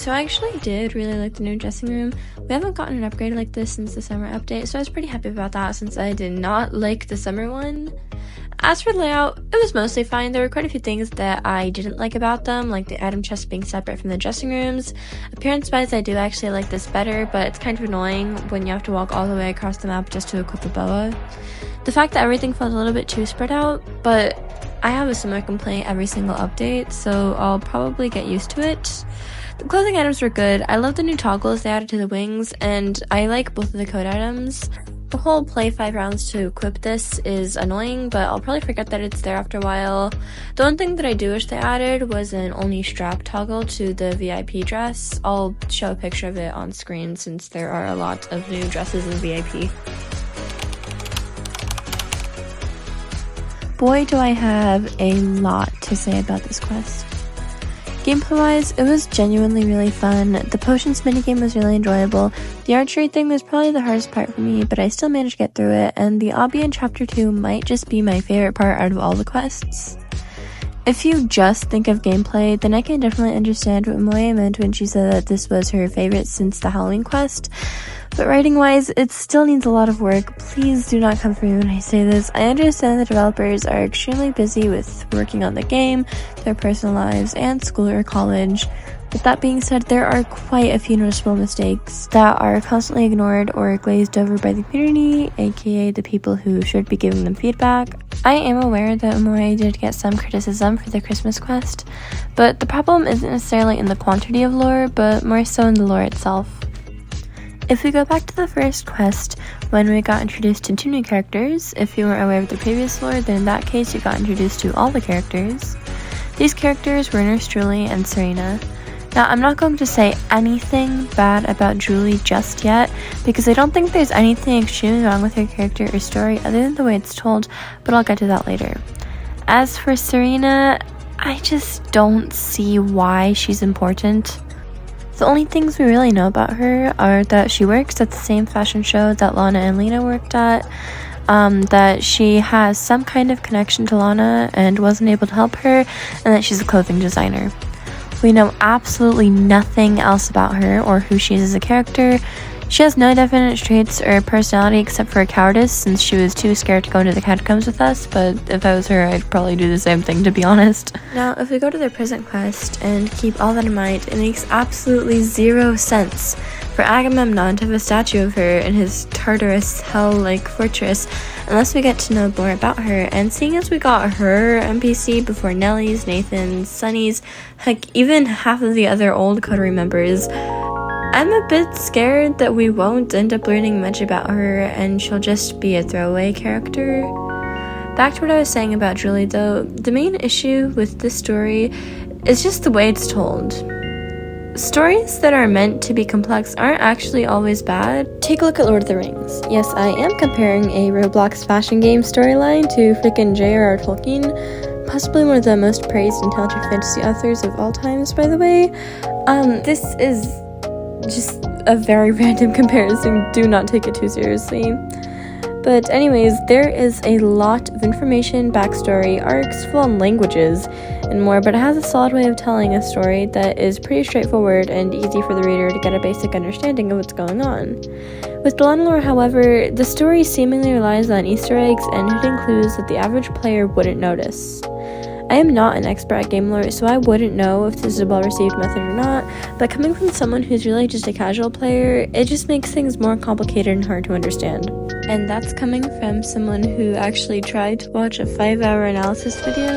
So I actually did really like the new dressing room. We haven't gotten an upgrade like this since the summer update, so I was pretty happy about that since I did not like the summer one. As for the layout, it was mostly fine. There were quite a few things that I didn't like about them, like the item chest being separate from the dressing rooms. Appearance-wise, I do actually like this better, but it's kind of annoying when you have to walk all the way across the map just to equip a boa. The fact that everything felt a little bit too spread out, but I have a similar complaint every single update, so I'll probably get used to it. The clothing items were good. I love the new toggles they added to the wings, and I like both of the code items. The whole play 5 rounds to equip this is annoying, but I'll probably forget that it's there after a while. The one thing that I do wish they added was an only strap toggle to the VIP dress. I'll show a picture of it on screen since there are a lot of new dresses in VIP. Boy, do I have a lot to say about this quest. Gameplay-wise, it was genuinely really fun. The potions minigame was really enjoyable. The archery thing was probably the hardest part for me, but I still managed to get through it, and the obby in Chapter 2 might just be my favorite part out of all the quests. If you just think of gameplay, then I can definitely understand what Moya meant when she said that this was her favorite since the Halloween quest. But writing-wise, it still needs a lot of work. Please do not come for me when I say this. I understand the developers are extremely busy with working on the game, their personal lives, and school or college. With that being said, there are quite a few noticeable mistakes that are constantly ignored or glazed over by the community, aka the people who should be giving them feedback. I am aware that Moya did get some criticism for the Christmas quest, but the problem isn't necessarily in the quantity of lore, but more so in the lore itself. If we go back to the first quest, when we got introduced to 2 new characters, if you weren't aware of the previous lore, then in that case you got introduced to all the characters. These characters were Nurse Julie and Serena. Now, I'm not going to say anything bad about Julie just yet, because I don't think there's anything extremely wrong with her character or story other than the way it's told, but I'll get to that later. As for Serena, I just don't see why she's important. The only things we really know about her are that she works at the same fashion show that Lana and Lena worked at, that she has some kind of connection to Lana and wasn't able to help her, and that she's a clothing designer. We know absolutely nothing else about her or who she is as a character. She has no definite traits or personality except for cowardice, since she was too scared to go into the catacombs with us, but if I was her, I'd probably do the same thing, to be honest. Now, if we go to their present quest and keep all that in mind, it makes absolutely 0 sense for Agamemnon to have a statue of her in his Tartarus hell-like fortress unless we get to know more about her, and seeing as we got her NPC before Nellie's, Nathan's, Sunny's, heck, even half of the other old Coterie members, I'm a bit scared that we won't end up learning much about her and she'll just be a throwaway character. Back to what I was saying about Julie though, the main issue with this story is just the way it's told. Stories that are meant to be complex aren't actually always bad. Take a look at Lord of the Rings. Yes, I am comparing a Roblox fashion game storyline to frickin' J.R.R. Tolkien, possibly one of the most praised and talented fantasy authors of all times, by the way. This is just a very random comparison, do not take it too seriously. But anyways, there is a lot of information, backstory, arcs, full-on languages, and more, but it has a solid way of telling a story that is pretty straightforward and easy for the reader to get a basic understanding of what's going on. With the lore, however, the story seemingly relies on Easter eggs and hidden clues that the average player wouldn't notice. I am not an expert at game lore, so I wouldn't know if this is a well-received method or not, but coming from someone who's really just a casual player, it just makes things more complicated and hard to understand. And that's coming from someone who actually tried to watch a 5-hour analysis video.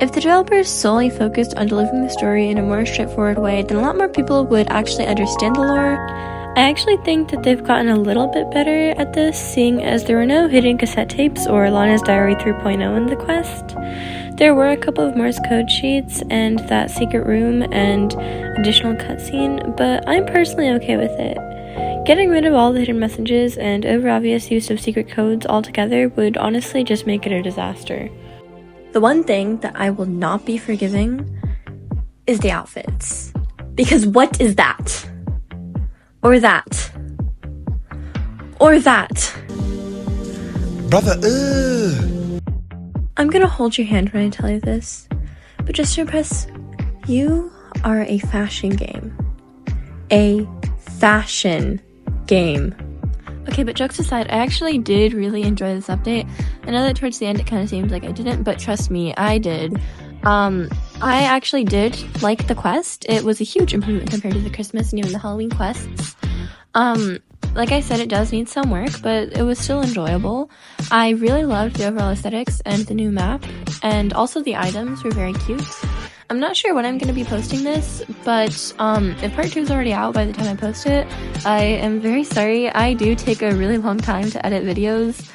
If the developers solely focused on delivering the story in a more straightforward way, then a lot more people would actually understand the lore. I actually think that they've gotten a little bit better at this, seeing as there were no hidden cassette tapes or Lana's Diary 3.0 in the quest. There were a couple of Morse code sheets and that secret room and additional cutscene, but I'm personally okay with it. Getting rid of all the hidden messages and over-obvious use of secret codes altogether would honestly just make it a disaster. The one thing that I will not be forgiving is the outfits. Because what is that? Or that. Or that. Brother, I'm gonna hold your hand when I tell you this, but just to impress You are a fashion game. A fashion game. Okay, but jokes aside, I actually did really enjoy this update. I know that towards the end it kind of seems like I didn't, but trust me, I did. I actually did like the quest. It was a huge improvement compared to the Christmas and even the Halloween quests. Like I said, it does need some work, but it was still enjoyable. I really loved the overall aesthetics and the new map, and also the items were very cute. I'm not sure when I'm going to be posting this, but if part 2 is already out by the time I post it, I am very sorry. I do take a really long time to edit videos.